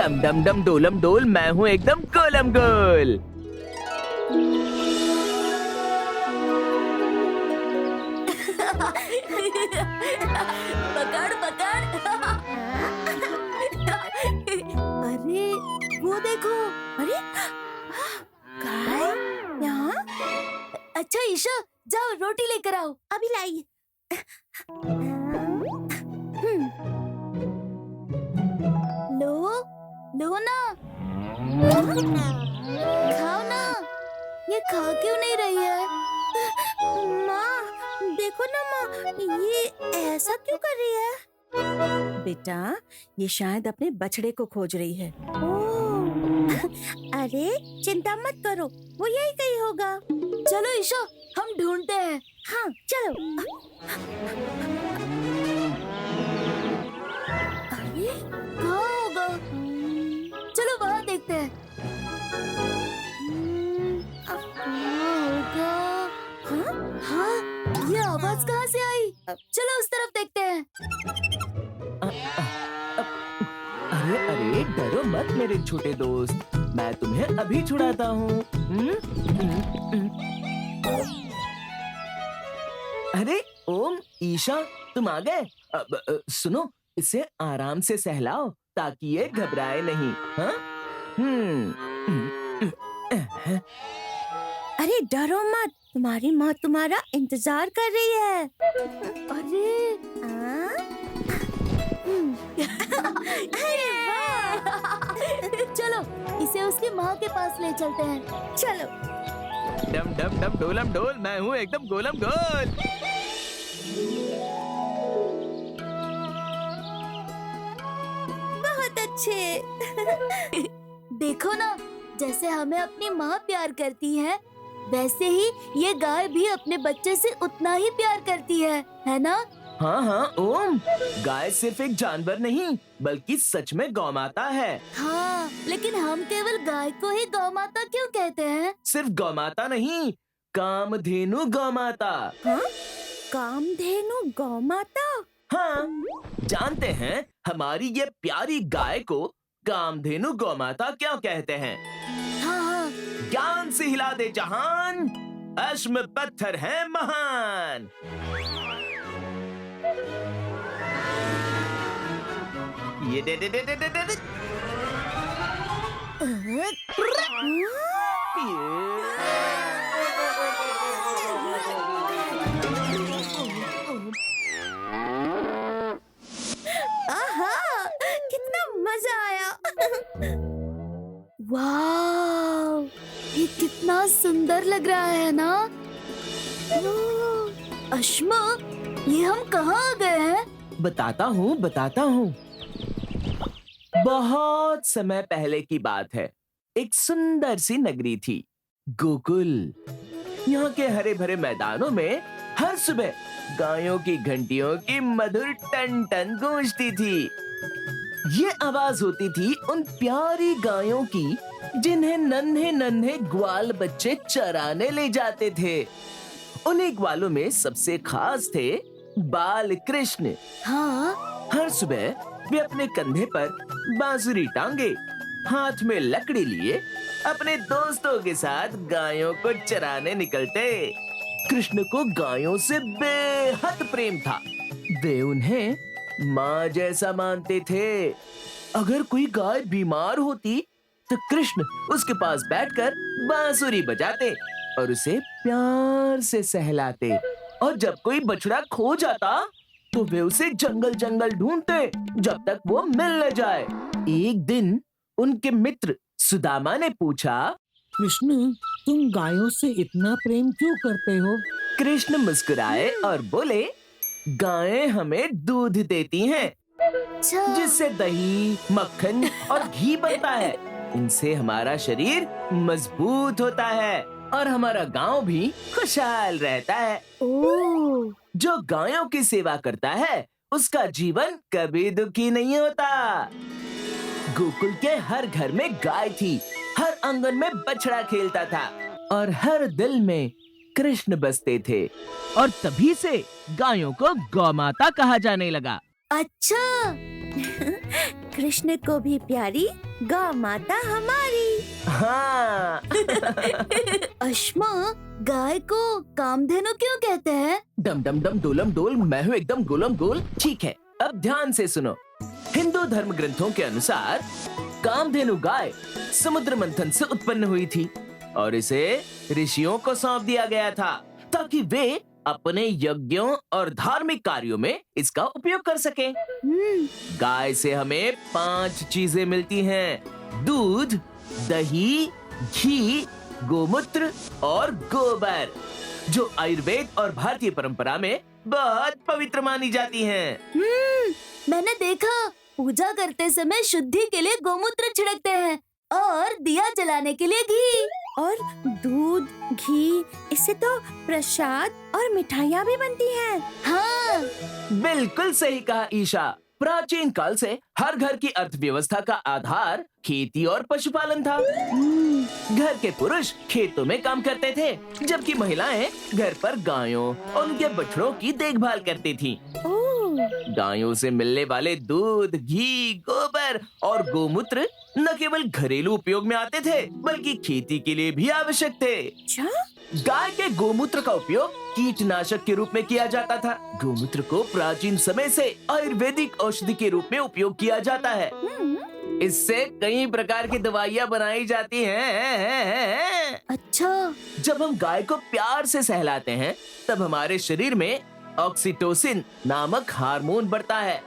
डम डम डम डोलम डोल, मैं हूँ एकदम गोलम गोल। पकड़ पकड़। अरे वो देखो, अरे गाय यहाँ। अच्छा ईशा, जाओ रोटी लेकर आओ। अभी लाई। लो लो ना, खाओ ना। ये खा क्यों नहीं रही है? माँ देखो ना माँ, ये ऐसा क्यों कर रही है? बेटा, ये शायद अपने बछड़े को खोज रही है। ओह, अरे चिंता मत करो, वो यही कहीं होगा। चलो ईशा, हम ढूंढते हैं। हाँ चलो। अरे कहाँ होगा? चलो वहाँ देखते हैं। अब कहाँ होगा? हाँ हाँ, ये आवाज कहाँ से आई? चलो उस तरफ देखते हैं। अरे अरे, डरो मत मेरे छोटे दोस्त, मैं तुम्हें अभी छुड़ाता हूँ। अरे ओम, ईशा, तुम आ गए। सुनो, इसे आराम से सहलाओ ताकि ये घबराए नहीं। हाँ? अरे डरो मत, तुम्हारी माँ तुम्हारा इंतजार कर रही है। अरे अरे वाह! चलो इसे उसकी माँ के पास ले चलते हैं। चलो। डम डम डम डोलम डोल, मैं हूँ एकदम गोलम गोल। बहुत अच्छे। देखो ना, जैसे हमें अपनी माँ प्यार करती है, वैसे ही ये गाय भी अपने बच्चे से उतना ही प्यार करती है ना? हाँ हाँ ओम, गाय सिर्फ एक जानवर नहीं बल्कि सच में गौ माता है। हाँ, लेकिन हम केवल गाय को ही गौ माता क्यों कहते हैं? सिर्फ गौ माता नहीं, कामधेनु गौ माता। हाँ? कामधेनु गौ माता? हाँ, जानते हैं हमारी ये प्यारी गाय को कामधेनु गौ माता क्यों कहते हैं? हाँ हाँ। ज्ञान से हिला दे जहान, अश्म पत्थर है महान। ये दे दे दे दे दे दे। आहा, कितना मजा आया। वाव, ये कितना सुंदर लग रहा है ना? ओह, अश्मा, ये हम कहाँ आ गए हैं? बताता हूँ। बहुत समय पहले की बात है। एक सुंदर सी नगरी थी, गोकुल। यहाँ के हरे भरे मैदानों में हर सुबह गायों की घंटियों की मधुर टन टन गूंजती थी। ये आवाज होती थी उन प्यारी गायों की जिन्हें नन्हे नन्हे ग्वाल बच्चे चराने ले जाते थे। उन्हीं ग्वालों में सबसे खास थे बाल कृष्ण। हाँ, हर सुबह वे अपने कंधे पर बांसुरी टांगे, हाथ में लकड़ी लिए अपने दोस्तों के साथ गायों को चराने निकलते। कृष्ण को गायों से बेहद प्रेम था। वे उन्हें माँ जैसा मानते थे। अगर कोई गाय बीमार होती तो कृष्ण उसके पास बैठकर बांसुरी बजाते और उसे प्यार से सहलाते। और जब कोई बछड़ा खो जाता तो वे उसे जंगल जंगल ढूंढते जब तक वो मिल न जाए। एक दिन उनके मित्र सुदामा ने पूछा, कृष्ण, तुम गायों से इतना प्रेम क्यों करते हो? कृष्ण मुस्कुराए और बोले, गायें हमें दूध देती हैं, अच्छा। जिससे दही, मक्खन और घी बनता है। इनसे हमारा शरीर मजबूत होता है और हमारा गांव भी खुशहाल रहता है। ओह, जो गायों की सेवा करता है उसका जीवन कभी दुखी नहीं होता। गोकुल के हर घर में गाय थी, हर आंगन में बछड़ा खेलता था और हर दिल में कृष्ण बसते थे। और तभी से गायों को गौ माता कहा जाने लगा। अच्छा, कृष्ण को भी प्यारी गौ माता हमारी। हाँ। अश्मा, गाय को कामधेनु क्यों कहते हैं? डम डम डम डोलम डोल, मैं हूँ एकदम गोलम गोल। ठीक है, अब ध्यान से सुनो। हिंदू धर्म ग्रंथों के अनुसार कामधेनु गाय समुद्र मंथन से उत्पन्न हुई थी और इसे ऋषियों को सौंप दिया गया था ताकि वे अपने यज्ञों और धार्मिक कार्यों में इसका उपयोग कर सकें। गाय से हमें 5 चीजें मिलती हैं: दूध, दही, घी, गोमूत्र और गोबर, जो आयुर्वेद और भारतीय परंपरा में बहुत पवित्र मानी जाती हैं। मैंने देखा, पूजा करते समय शुद्धि के लिए गोमूत्र छिड़कते हैं और दिया जलाने के लिए घी। और दूध, घी, इससे तो प्रसाद और मिठाइयाँ भी बनती हैं। हाँ, बिल्कुल सही कहा ईशा। प्राचीन काल से हर घर की अर्थव्यवस्था का आधार खेती और पशुपालन था। घर के पुरुष खेतों में काम करते थे, जबकि महिलाएं घर पर गायों और उनके बछड़ों की देखभाल करती थीं। गायों से मिलने वाले दूध, घी, गोबर और गोमूत्र न केवल घरेलू उपयोग में आते थे, बल्कि खेती के लिए भी आवश्यक थे। अच्छा? गाय के गोमूत्र का उपयोग कीटनाशक के रूप में किया जाता था। गोमूत्र को प्राचीन समय से आयुर्वेदिक औषधि के रूप में उपयोग किया जाता है। इससे कई प्रकार की दवाइयाँ बनाई जाती हैं। अच्छा, जब हम गाय को प्यार से सहलाते हैं, तब हमारे शरीर में ऑक्सीटोसिन नामक हार्मोन बढ़ता है।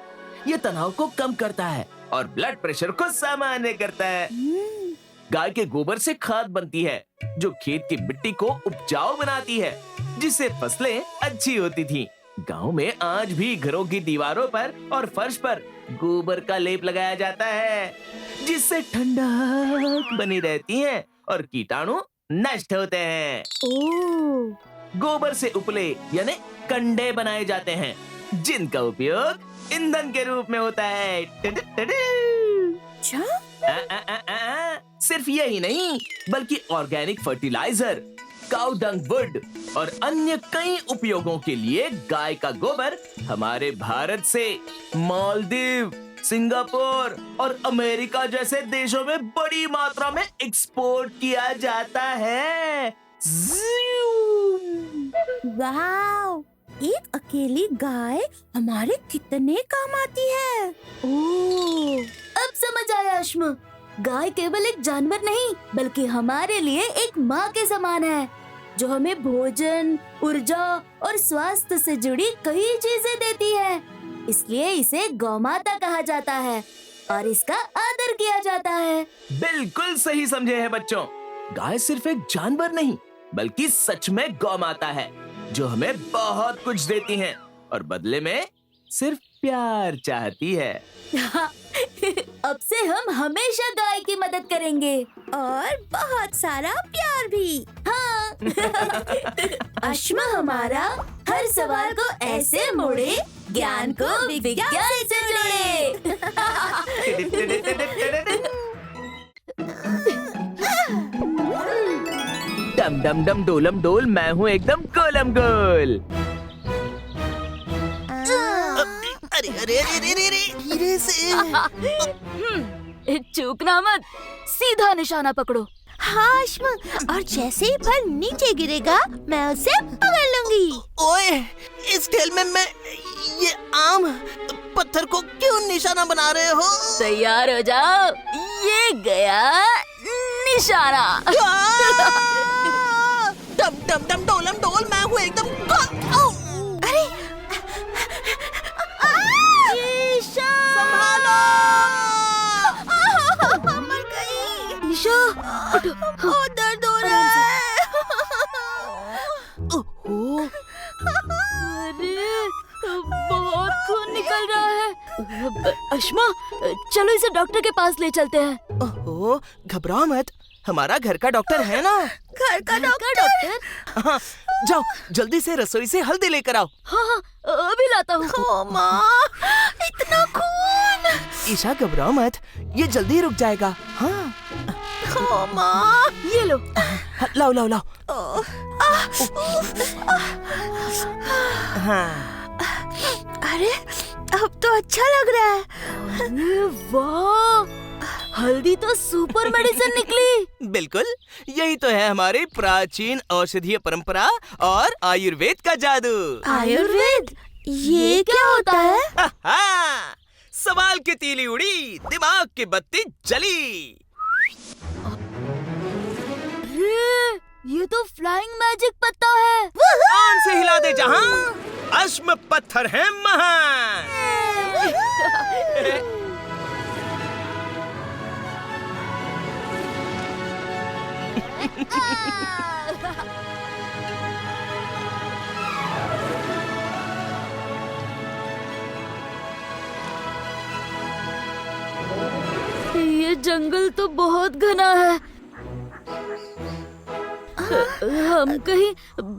ये तनाव को कम करता है और ब्लड प्रेशर को सामान्य करता है। गाय के गोबर से खाद बनती है, जो खेत की मिट्टी को उपजाऊ बनाती है, जिससे फसलें अच्छी होती थीं। गांव में आज भी घरों की दीवारों पर और फर्श पर गोबर का लेप लगाया जाता है, जिससे ठंडक बनी रहती है और कीटाणु नष्ट होते हैं। गोबर से उपले यानी कंडे बनाए जाते हैं, जिनका उपयोग ईंधन के रूप में होता है। अच्छा? सिर्फ यही नहीं, बल्कि organic fertiliser, cow dung wood और अन्य कई उपयोगों के लिए गाय का गोबर हमारे भारत से मालदीव, सिंगापुर और अमेरिका जैसे देशों में बड़ी मात्रा में एक्सपोर्ट किया जाता है। वाव! एक अकेली गाय हमारे कितने काम आती है। अब समझ आया अश्म। गाय केवल एक जानवर नहीं, बल्कि हमारे लिए एक माँ के समान है, जो हमें भोजन, ऊर्जा और स्वास्थ्य से जुड़ी कई चीजें देती है। इसलिए इसे गौ माता कहा जाता है और इसका आदर किया जाता है। बिल्कुल सही समझे हैं बच्चों। गाय सिर्फ एक जानवर नहीं, बल्कि सच में गौ माता है, जो हमें बहुत कुछ देती है और बदले में सिर्फ प्यार चाहती है। अब से हम हमेशा गाय की मदद करेंगे और बहुत सारा प्यार भी। हाँ। अश्मा हमारा हर सवाल को ऐसे मोड़े, ज्ञान को विज्ञान से जोड़े। डम डम डम डोलम डोल, मैं हूँ एकदम गोलम गोल। अरे अरे अरे अरे अरे, धीरे से। चूकना मत, सीधा निशाना पकड़ो। हाँ अश्मा, और जैसे ही फल नीचे गिरेगा, मैं उसे पकड़ लूंगी। ओए, इस खेल में मैं ये आम पत्थर को क्यों निशाना बना रहे हो? तैयार हो जाओ, ये गया निशाना। डम डम डम डोलम डोल, मैं हूँ एकदम अरे संभालो। मर गई। ईशा, ओ दर्द हो रहा है। ओहो, अरे बहुत खून निकल रहा है। अश्मा, चलो इसे डॉक्टर के पास ले चलते हैं। ओहो, घबराओ मत, हमारा घर का डॉक्टर है ना। घर का डॉक्टर? हाँ, जाओ जल्दी से रसोई से हल्दी लेकर आओ। हाँ हाँ, अभी लाता हूँ। ओ माँ, इतना खून। ईशा घबराओ मत, ये जल्दी रुक जाएगा। हाँ, ओ माँ, ये लो। लाओ लाओ लाओ। हाँ, अरे अब तो अच्छा लग रहा है। अरे वाह, हल्दी तो सुपर मेडिसिन निकली। बिल्कुल, यही तो है हमारी प्राचीन औषधीय परंपरा और आयुर्वेद का जादू। आयुर्वेद, ये क्या होता है? हा! सवाल की तीली उड़ी, दिमाग की बत्ती जली। अरे, ये तो फ्लाइंग मैजिक पत्ता है। कौन से हिला दे जहां, अश्म पत्थर है महान। ये जंगल तो बहुत घना है। हम कहीं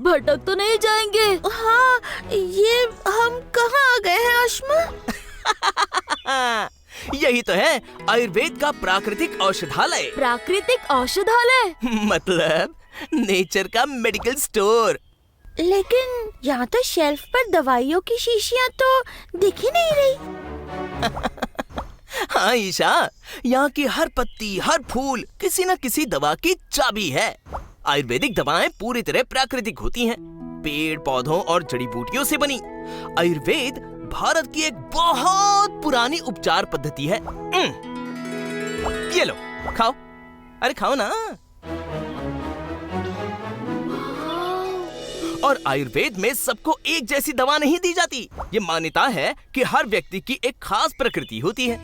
भटक तो नहीं जाएंगे? हाँ, ये हम कहाँ आ गए हैं अश्मा? यही तो है आयुर्वेद का प्राकृतिक औषधालय। प्राकृतिक औषधालय? मतलब नेचर का मेडिकल स्टोर। लेकिन यहाँ तो शेल्फ पर दवाइयों की शीशियाँ तो दिख ही नहीं रही। हाँ ईशा, यहाँ की हर पत्ती, हर फूल किसी न किसी दवा की चाबी है। आयुर्वेदिक दवाएं पूरी तरह प्राकृतिक होती हैं, पेड़ पौधों और जड़ी बूटियों से बनी। आयुर्वेद भारत की एक बहुत पुरानी उपचार पद्धति है। ये लो, खाओ। अरे खाओ ना। और आयुर्वेद में सबको एक जैसी दवा नहीं दी जाती। ये मान्यता है कि हर व्यक्ति की एक खास प्रकृति होती है,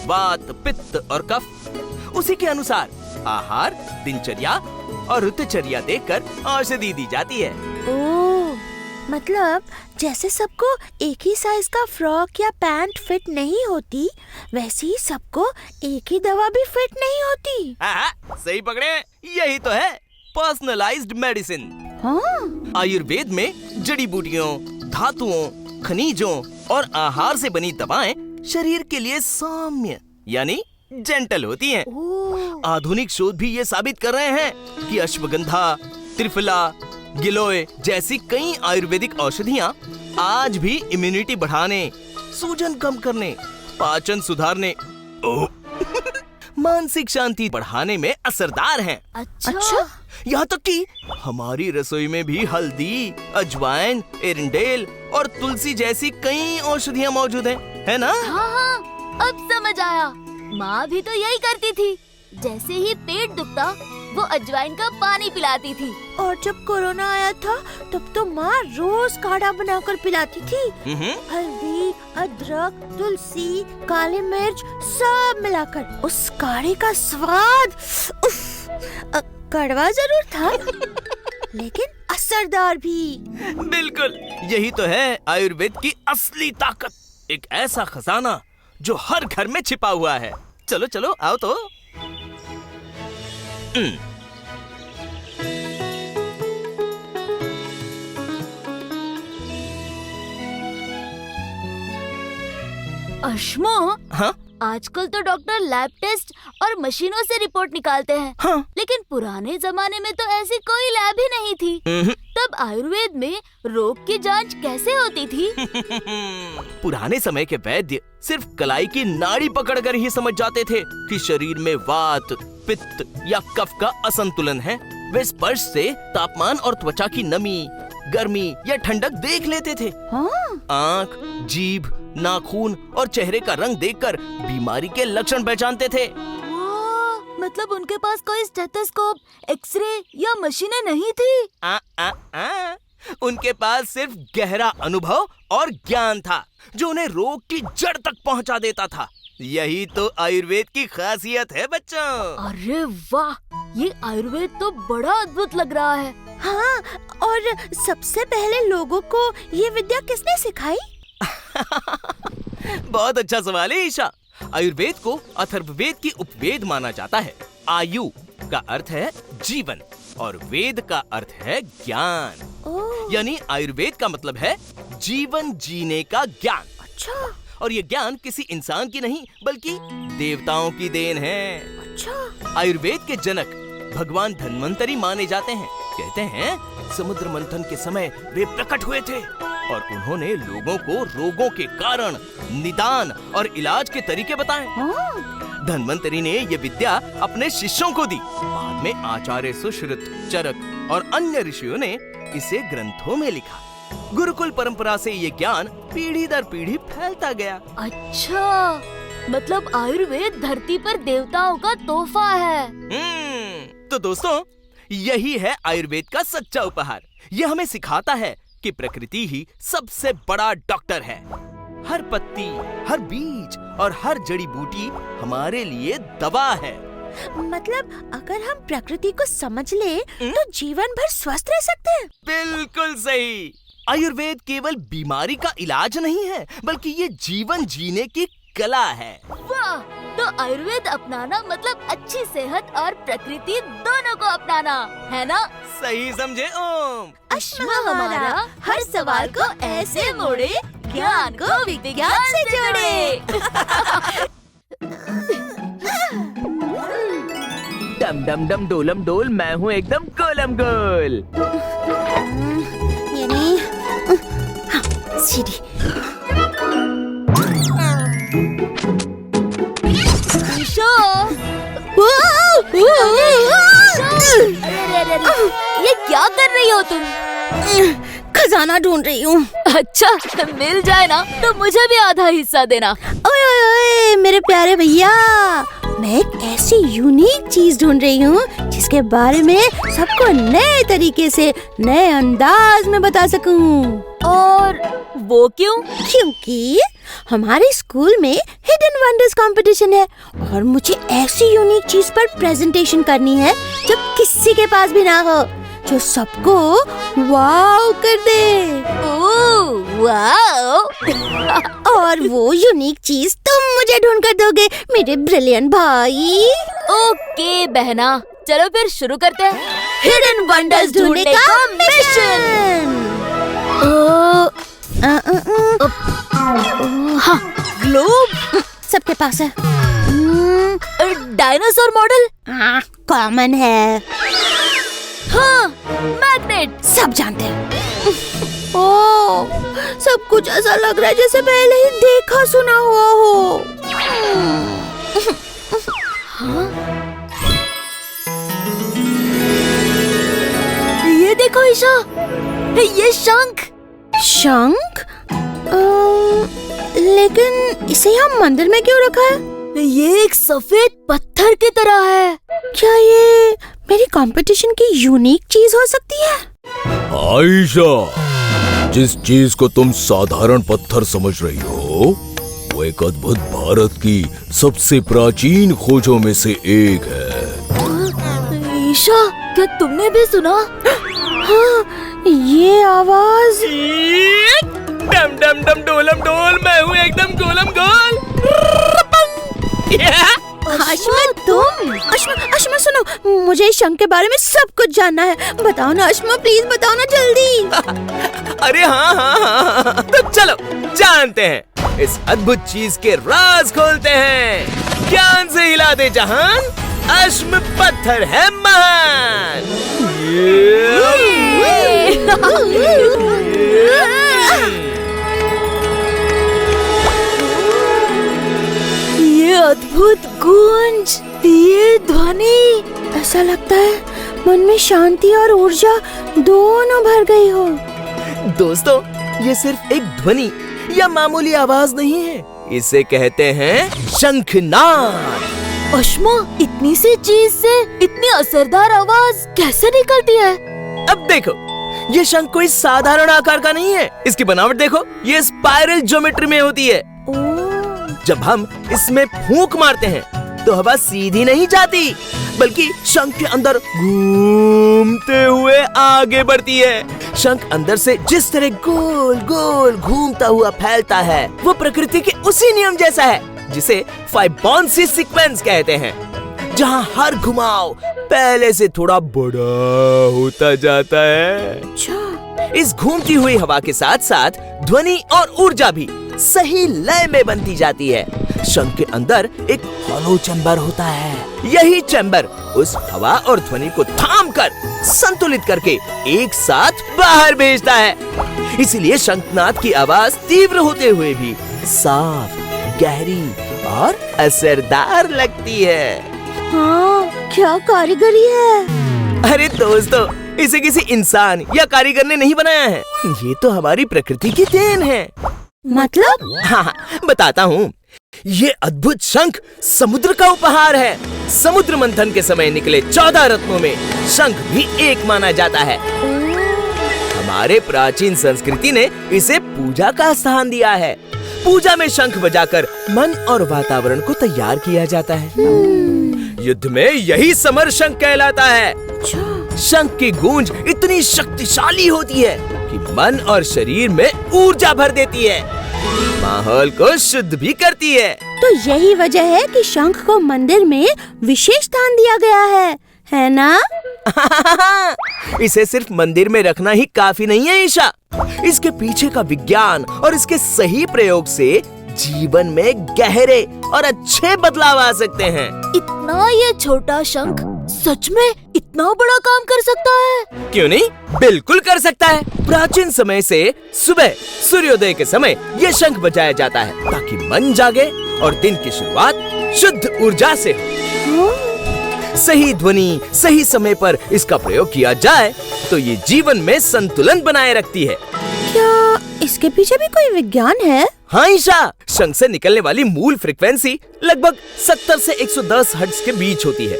वात, पित्त और कफ। उसी के अनुसार आहार, दिनचर्या और ऋतुचर्या देखकर औषधि दी जाती है। ओह, मतलब जैसे सबको एक ही साइज का फ्रॉक या पैंट फिट नहीं होती, वैसे ही सबको एक ही दवा भी फिट नहीं होती। हाँ, सही पकड़े। यही तो है पर्सनलाइज्ड मेडिसिन। हाँ, आयुर्वेद में जड़ी बूटियों, धातुओं, खनिजों और आहार से बनी दवाएं शरीर के लिए सौम्य यानी जेंटल होती हैं। आधुनिक शोध भी ये साबित कर रहे हैं कि अश्वगंधा, त्रिफला, गिलोय जैसी कई आयुर्वेदिक औषधियां आज भी इम्यूनिटी बढ़ाने, सूजन कम करने, पाचन सुधारने, मानसिक शांति बढ़ाने में असरदार हैं। अच्छा? यहाँ तक कि हमारी रसोई में भी हल्दी, अजवाइन, एरंडेल और तुलसी जैसी कई औषधियाँ मौजूद हैं, है ना? हाँ हाँ, अब समझ आया। माँ भी तो यही करती थी। जैसे ही पेट दुखता, वो अजवाइन का पानी पिलाती थी। और जब कोरोना आया था, तब तो माँ रोज काढ़ा बनाकर पिलाती थी। हल्दी, अदरक, तुलसी, काली मिर्च सब मिलाकर। उस काढ़े का स्वाद कड़वा जरूर था, लेकिन असरदार भी। बिल्कुल, यही तो है आयुर्वेद की असली ताकत। एक ऐसा खजाना जो हर घर में छिपा हुआ है। चलो चलो आओ तो। अश्मो, हाँ? आजकल तो डॉक्टर लैब टेस्ट और मशीनों से रिपोर्ट निकालते हैं। हाँ। लेकिन पुराने जमाने में तो ऐसी कोई लैब ही नहीं थी। तब आयुर्वेद में रोग की जांच कैसे होती थी? पुराने समय के वैद्य सिर्फ कलाई की नाड़ी पकड़कर ही समझ जाते थे कि शरीर में वात, पित्त या कफ का असंतुलन है। वे स्पर्श से तापमान और त्वचा की नमी, गर्मी या ठंडक देख लेते थे। आँख, जीभ, नाखून और चेहरे का रंग देखकर बीमारी के लक्षण पहचानते थे। मतलब उनके पास कोई स्टेथोस्कोप, एक्सरे या मशीनें नहीं थी? उनके पास सिर्फ गहरा अनुभव और ज्ञान था, जो उन्हें रोग की जड़ तक पहुंचा देता था। यही तो आयुर्वेद की खासियत है बच्चों। अरे वाह, ये आयुर्वेद तो बड़ा अद्भुत लग रहा है। हाँ, और सबसे पहले लोगों को ये विद्या किसने सिखाई? बहुत अच्छा सवाल है ईशा। आयुर्वेद को अथर्ववेद की उपवेद माना जाता है। आयु का अर्थ है जीवन और वेद का अर्थ है ज्ञान। यानी आयुर्वेद का मतलब है जीवन जीने का ज्ञान। अच्छा। और ये ज्ञान किसी इंसान की नहीं बल्कि देवताओं की देन है। अच्छा। आयुर्वेद के जनक भगवान धन्वंतरी माने जाते हैं। कहते हैं समुद्र मंथन के समय वे प्रकट हुए थे और उन्होंने लोगों को रोगों के कारण, निदान और इलाज के तरीके बताए। धन्वंतरी ने ये विद्या अपने शिष्यों को दी। बाद में आचार्य सुश्रुत, चरक और अन्य ऋषियों ने इसे ग्रंथों में लिखा। गुरुकुल परंपरा से ये ज्ञान पीढ़ी दर पीढ़ी फैलता गया। अच्छा, मतलब आयुर्वेद धरती पर देवताओं का तोहफा है। तो दोस्तों, यही है आयुर्वेद का सच्चा उपहार। यह हमें सिखाता है कि प्रकृति ही सबसे बड़ा डॉक्टर है। हर पत्ती, हर बीज और हर जड़ी बूटी हमारे लिए दवा है। मतलब अगर हम प्रकृति को समझ ले तो जीवन भर स्वस्थ रह सकते हैं। बिल्कुल सही। आयुर्वेद केवल बीमारी का इलाज नहीं है, बल्कि ये जीवन जीने की कला है। वाह! तो आयुर्वेद अपनाना मतलब अच्छी सेहत और प्रकृति दोनों को अपनाना है ना? सही समझे ओम। अश्मा हमारा हर सवाल को ऐसे मोड़े, ज्ञान को विज्ञान से जोड़े। डम डम डम डोलम डोल, मैं हूँ एकदम गोलम गोल। ये नहीं, हाँ, सीढ़ी। ये क्या कर रही हो तुम? खजाना ढूंढ रही हूँ। अच्छा, तो मिल जाए ना तो मुझे भी आधा हिस्सा देना। ओए ओए ओए मेरे प्यारे भैया, मैं एक ऐसी यूनिक चीज ढूंढ रही हूँ जिसके बारे में सबको नए तरीके से, नए अंदाज में बता सकूँ। और वो क्यों? क्योंकि हमारे स्कूल में हिडन वंडर्स कंपटीशन है और मुझे ऐसी यूनिक चीज पर प्रेजेंटेशन करनी है जो किसी के पास भी ना हो, जो सबको वाव कर दे। ओह वाव! और वो यूनिक चीज तुम मुझे ढूंढ कर दोगे मेरे ब्रिलियंट भाई। ओके बहना, चलो फिर शुरू करते हैं। हिडन वंडर्स ढूंढने का मिशन। हाँ, ग्लोब सबके पास है। Dinosaur model. कॉमन है। हाँ, मैग्नेट। सब जानते हैं। ओह, सब कुछ ऐसा लग रहा है जैसे पहले ही देखा सुना हुआ हो। हाँ? ये देखो ईशा, ये शंख। शंख? लेकिन इसे यहाँ मंदिर में क्यों रखा है? ये एक सफेद पत्थर की तरह है। क्या ये मेरी कंपटीशन की यूनिक चीज हो सकती है? आयशा, जिस चीज को तुम साधारण पत्थर समझ रही हो, वो एक अद्भुत भारत की सबसे प्राचीन खोजों में से एक है। ईशा, क्या तुमने भी सुना? हाँ, ये आवाज। डम डम डम डोलम डोल, मैं हूँ एकदम गोलम गोल। अश्मा, तुम? अश्मा सुनो, मुझे इस शंख के बारे में सब कुछ जानना है। बताओ ना अश्मा, प्लीज बताओ ना जल्दी। अरे हाँ, तो चलो जानते हैं। इस अद्भुत चीज के राज खोलते हैं। ज्ञान से हिला दे जहान, अश्म पत्थर है महान। ये अद्भुत गूंज, ये ध्वनि, ऐसा लगता है मन में शांति और ऊर्जा दोनों भर गई हो। दोस्तों, ये सिर्फ एक ध्वनि या मामूली आवाज नहीं है, इसे कहते हैं शंखनाद। अश्मा, इतनी सी चीज से इतनी असरदार आवाज कैसे निकलती है? अब देखो, ये शंख कोई साधारण आकार का नहीं है। इसकी बनावट देखो, ये स्पाइरल ज्योमेट्री में होती है। जब हम इसमें फूंक मारते हैं तो हवा सीधी नहीं जाती, बल्कि शंख के अंदर घूमते हुए आगे बढ़ती है। शंख अंदर से जिस तरह गोल गोल घूमता हुआ फैलता है, वो प्रकृति के उसी नियम जैसा है जिसे फाइबोनाची सीक्वेंस कहते हैं, जहाँ हर घुमाव पहले से थोड़ा बड़ा होता जाता है। इस घूमती हुई हवा के साथ साथ ध्वनि और ऊर्जा भी सही लय में बनती जाती है। शंख के अंदर एक हॉलो चैम्बर होता है। यही चैम्बर उस हवा और ध्वनि को थाम कर संतुलित करके एक साथ बाहर भेजता है। इसीलिए शंखनाद की आवाज तीव्र होते हुए भी साफ, गहरी और असरदार लगती है। हाँ, क्या कारीगरी है। अरे दोस्तों, इसे किसी इंसान या कारीगर ने नहीं बनाया है, ये तो हमारी प्रकृति की देन है। मतलब? हाँ, बताता हूँ। ये अद्भुत शंख समुद्र का उपहार है। समुद्र मंथन के समय निकले 14 रत्नों में शंख भी एक माना जाता है। हमारे प्राचीन संस्कृति ने इसे पूजा का स्थान दिया है। पूजा में शंख बजाकर मन और वातावरण को तैयार किया जाता है। युद्ध में यही समर शंख कहलाता है। शंख की गूंज इतनी शक्तिशाली होती है कि मन और शरीर में ऊर्जा भर देती है, माहौल को शुद्ध भी करती है। तो यही वजह है कि शंख को मंदिर में विशेष स्थान दिया गया है ना? इसे सिर्फ मंदिर में रखना ही काफी नहीं है ईशा। इसके पीछे का विज्ञान और इसके सही प्रयोग से जीवन में गहरे और अच्छे बदलाव आ सकते हैं। इतना ये छोटा शंख सच में इतना बड़ा काम कर सकता है? क्यों नहीं, बिल्कुल कर सकता है। प्राचीन समय से सुबह सूर्योदय के समय ये शंख बजाया जाता है ताकि मन जागे और दिन की शुरुआत शुद्ध ऊर्जा से हो। सही ध्वनि सही समय पर इसका प्रयोग किया जाए तो ये जीवन में संतुलन बनाए रखती है। क्या इसके पीछे भी कोई विज्ञान है? हाँ ईशा, शंख से निकलने वाली मूल फ्रीक्वेंसी लगभग 70 से 110 हर्ट्ज के बीच होती है।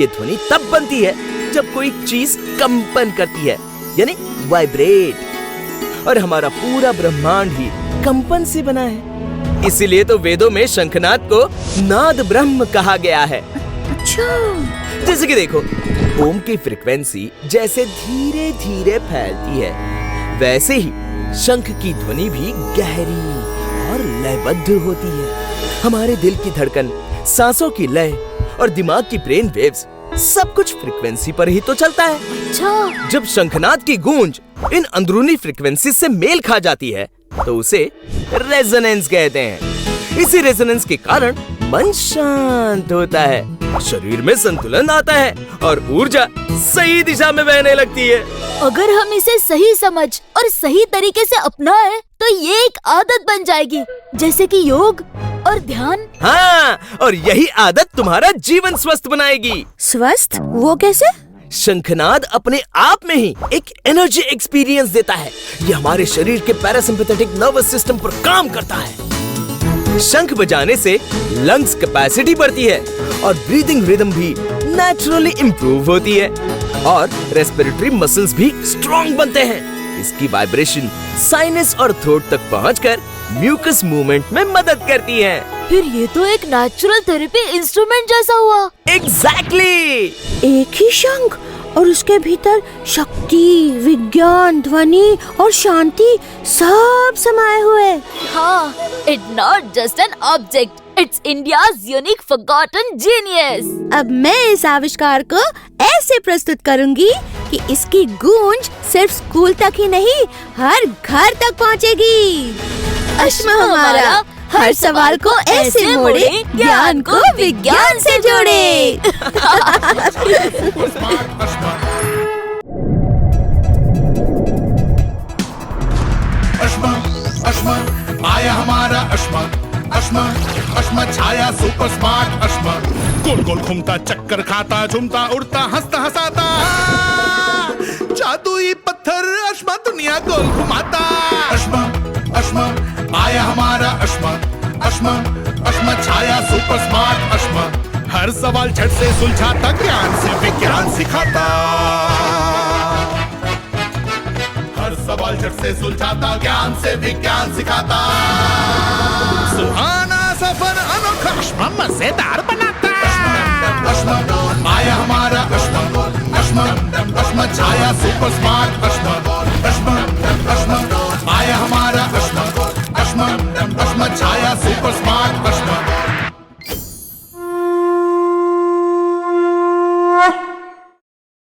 ये ध्वनि तब बनती है जब कोई चीज कंपन करती है, यानी वाइब्रेट। और हमारा पूरा ब्रह्मांड ही कंपन से बना है। इसीलिए तो वेदों में शंखनाद को नाद ब्रह्म कहा गया है। अच्छा। जैसे कि देखो, ओम की फ्रीक्वेंसी जैसे धीरे धीरे फैलती है, वैसे ही शंख की ध्वनि भी गहरी और लयबद्ध होती है। हमारे दिल की धड़कन, सांसों की लय और दिमाग की ब्रेन वेव्स सब कुछ फ्रीक्वेंसी पर ही तो चलता है। अच्छा। जब शंखनाद की गूंज इन अंदरूनी फ्रीक्वेंसी से मेल खा जाती है तो उसे रेजोनेंस कहते हैं। इसी रेजोनेंस के कारण मन शांत होता है, शरीर में संतुलन आता है और ऊर्जा सही दिशा में बहने लगती है। अगर हम इसे सही समझ और सही तरीके से अपनाएं, तो ये एक आदत बन जाएगी, जैसे कि योग और ध्यान। हाँ, और यही आदत तुम्हारा जीवन स्वस्थ बनाएगी। स्वस्थ? वो कैसे? शंखनाद अपने आप में ही एक एनर्जी एक्सपीरियंस देता है। ये हमारे शरीर के पैरासिम्पैथेटिक नर्वस सिस्टम पर काम करता है। शंख बजाने से लंग्स कैपेसिटी बढ़ती है और ब्रीदिंग रिदम भी नेचुरली इम्प्रूव होती है और रेस्पिरेटरी मसल्स भी स्ट्रॉन्ग बनते हैं। इसकी वाइब्रेशन साइनस और थ्रोट तक पहुंचकर म्यूकस मूवमेंट में मदद करती है। फिर ये तो एक नेचुरल थेरेपी इंस्ट्रूमेंट जैसा हुआ। एग्जैक्टली। एक ही शंख और उसके भीतर शक्ति, विज्ञान, ध्वनि और शांति सब समाये हुए। हाँ, it's not just an object, it's India's unique forgotten genius. अब मैं इस आविष्कार को ऐसे प्रस्तुत करूंगी कि इसकी गूंज सिर्फ स्कूल तक ही नहीं, हर घर तक पहुंचेगी। अश्मा हमारा हर सवाल को ऐसे मोड़े, ज्ञान को विज्ञान से जोड़े। अश्मा अश्मा आया हमारा अश्मा, अश्मा अश्मा छाया सुपर स्मार्ट अश्मा। गोल गोल घूमता, चक्कर खाता, झूमता, उड़ता, हंसता हंसाता, जादुई पत्थर अश्मा दुनिया गोल घुमाता। अश्मा अश्मा आया हमारा अश्मा, अश्मा अश्मा छाया सुपर स्मार्ट अश्मा। हर सवाल झट से सुलझाता, ज्ञान से विज्ञान सिखाता। हर सवाल झट से सुलझाता, ज्ञान से विज्ञान सिखाता। सुहाना सफर अनोखा अश्मा मजेदार बनाता। अश्मा आया हमारा अश्मा, अश्मा अश्मा छाया सुपर स्मार्ट अश्मा।